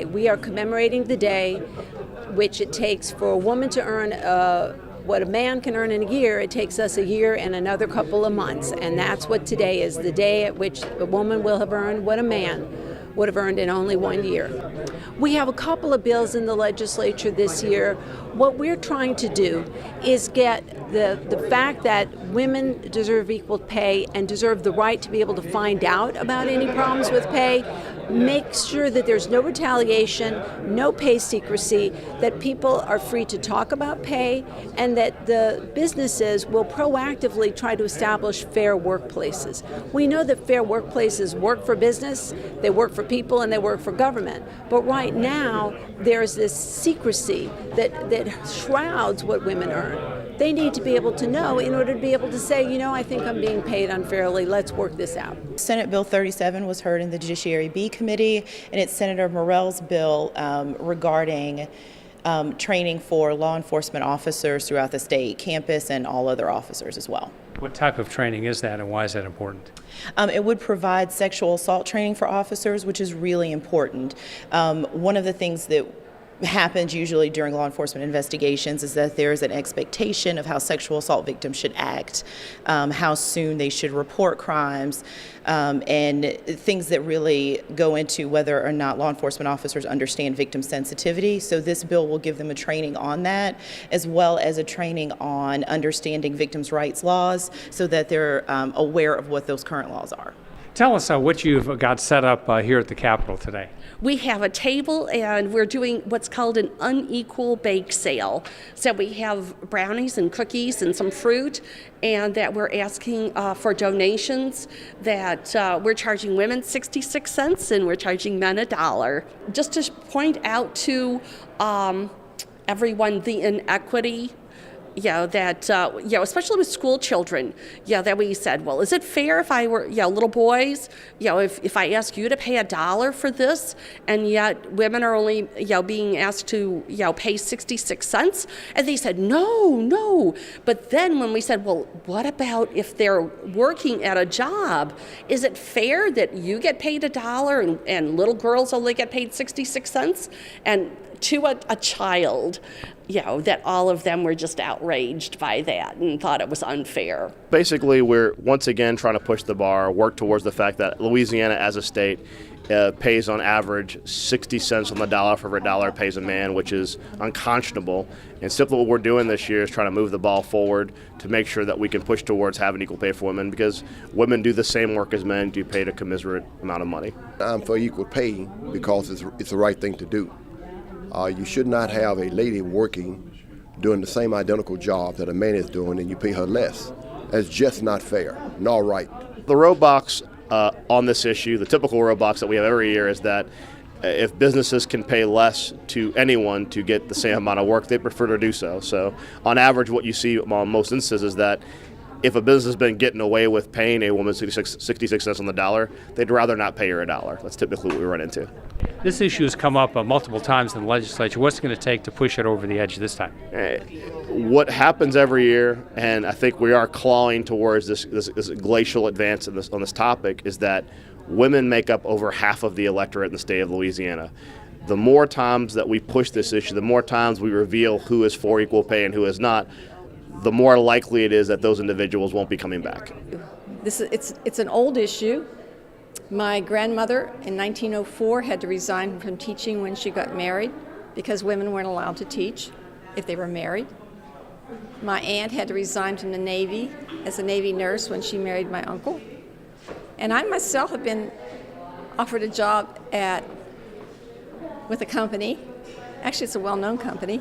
We are commemorating the day which it takes for a woman to earn what a man can earn in a year. It takes us a year and another couple of months, and that's what today is, the day at which a woman will have earned what a man would have earned in only 1 year. We have a couple of bills in the legislature this year. What we're trying to do is get the fact that women deserve equal pay and deserve the right to be able to find out about any problems with pay, make sure that there's no retaliation, no pay secrecy, that people are free to talk about pay, and that the businesses will proactively try to establish fair workplaces. We know that fair workplaces work for business, they work for people, and they work for government. But right now, there's this secrecy that shrouds what women earn. They need to be able to know in order to be able to say, I think I'm being paid unfairly, let's work this out. Senate Bill 37 was heard in the Judiciary B Committee, and it's Senator Morell's bill regarding training for law enforcement officers throughout the state campus and all other officers as well. What type of training is that, and why is that important? It would provide sexual assault training for officers, which is really important. One of the things that happens usually during law enforcement investigations is that there is an expectation of how sexual assault victims should act, how soon they should report crimes, and things that really go into whether or not law enforcement officers understand victim sensitivity. So this bill will give them a training on that, as well as a training on understanding victims' rights laws so that they're aware of what those current laws are. Tell us what you've got set up here at the Capitol today. We have a table, and we're doing what's called an unequal bake sale. So we have brownies and cookies and some fruit, and that we're asking for donations, that we're charging women 66 cents and we're charging men $1. Just to point out to everyone the inequity that, especially with school children, that we said, well, is it fair if I were, little boys, if I ask you to pay $1 for this, and yet women are only, being asked to, pay 66 cents? And they said, no. But then when we said, well, what about if they're working at a job? Is it fair that you get paid $1 and little girls only get paid 66 cents? And to a child, that all of them were just outraged by that and thought it was unfair. Basically, we're once again trying to push the bar, work towards the fact that Louisiana as a state pays on average 60 cents on the dollar for every dollar pays a man, which is unconscionable. And simply what we're doing this year is trying to move the ball forward to make sure that we can push towards having equal pay for women, because women do the same work as men, do paid a commensurate amount of money. I'm for equal pay because it's the right thing to do. You should not have a lady working doing the same identical job that a man is doing and you pay her less. That's just not fair, nor right. The roadblocks on this issue, the typical roadblocks that we have every year, is that if businesses can pay less to anyone to get the same amount of work, they prefer to do so. So on average, what you see on most instances is that if a business has been getting away with paying a woman 66 cents on the dollar, they'd rather not pay her $1. That's typically what we run into. This issue has come up multiple times in the legislature. What's it going to take to push it over the edge this time? What happens every year, and I think we are clawing towards this glacial advance on this topic, is that women make up over half of the electorate in the state of Louisiana. The more times that we push this issue, the more times we reveal who is for equal pay and who is not, the more likely it is that those individuals won't be coming back. It's an old issue. My grandmother in 1904 had to resign from teaching when she got married because women weren't allowed to teach if they were married. My aunt had to resign from the Navy as a Navy nurse when she married my uncle. And I myself have been offered a job with a company, actually it's a well-known company,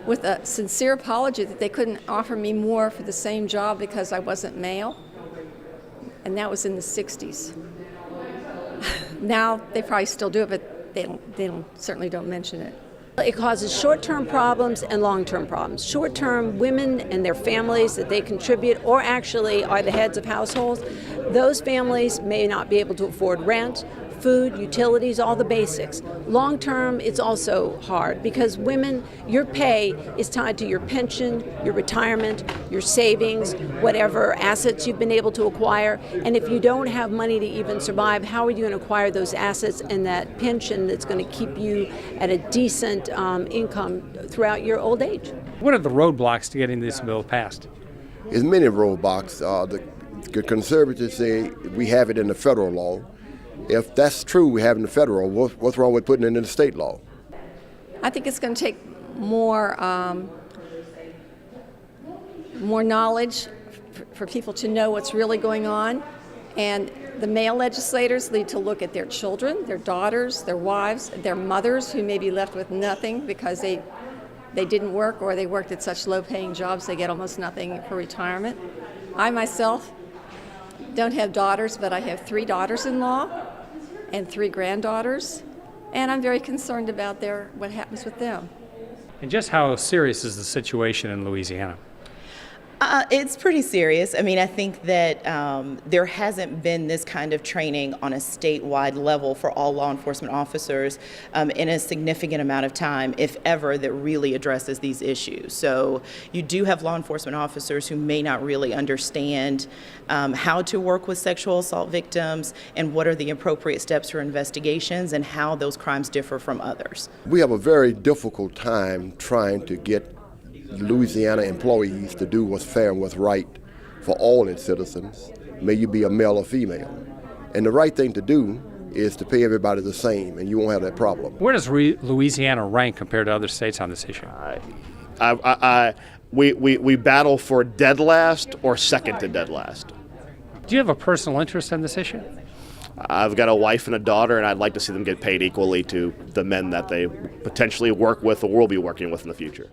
with a sincere apology that they couldn't offer me more for the same job because I wasn't male. And that was in the 60s. Now they probably still do it, but they certainly don't mention it. It causes short-term problems and long-term problems. Short-term, women and their families that they contribute or actually are the heads of households, those families may not be able to afford rent, food, utilities, all the basics. Long term, it's also hard because women, your pay is tied to your pension, your retirement, your savings, whatever assets you've been able to acquire. And if you don't have money to even survive, how are you going to acquire those assets and that pension that's going to keep you at a decent income throughout your old age? What are the roadblocks to getting this bill passed? There's many roadblocks. The conservatives say we have it in the federal law. If that's true, we have it in the federal, what's wrong with putting it in the state law? I think it's going to take more knowledge for people to know what's really going on. And the male legislators need to look at their children, their daughters, their wives, their mothers who may be left with nothing because they didn't work or they worked at such low-paying jobs they get almost nothing for retirement. I myself don't have daughters, but I have 3 daughters-in-law and 3 granddaughters, and I'm very concerned about what happens with them. And just how serious is the situation in Louisiana? It's pretty serious. I mean, I think that there hasn't been this kind of training on a statewide level for all law enforcement officers in a significant amount of time, if ever, that really addresses these issues. So you do have law enforcement officers who may not really understand how to work with sexual assault victims and what are the appropriate steps for investigations and how those crimes differ from others. We have a very difficult time trying to get Louisiana employees to do what's fair and what's right for all its citizens, may you be a male or female. And the right thing to do is to pay everybody the same, and you won't have that problem. Where does Louisiana rank compared to other states on this issue? We battle for dead last or second to dead last. Do you have a personal interest in this issue? I've got a wife and a daughter, and I'd like to see them get paid equally to the men that they potentially work with or will be working with in the future.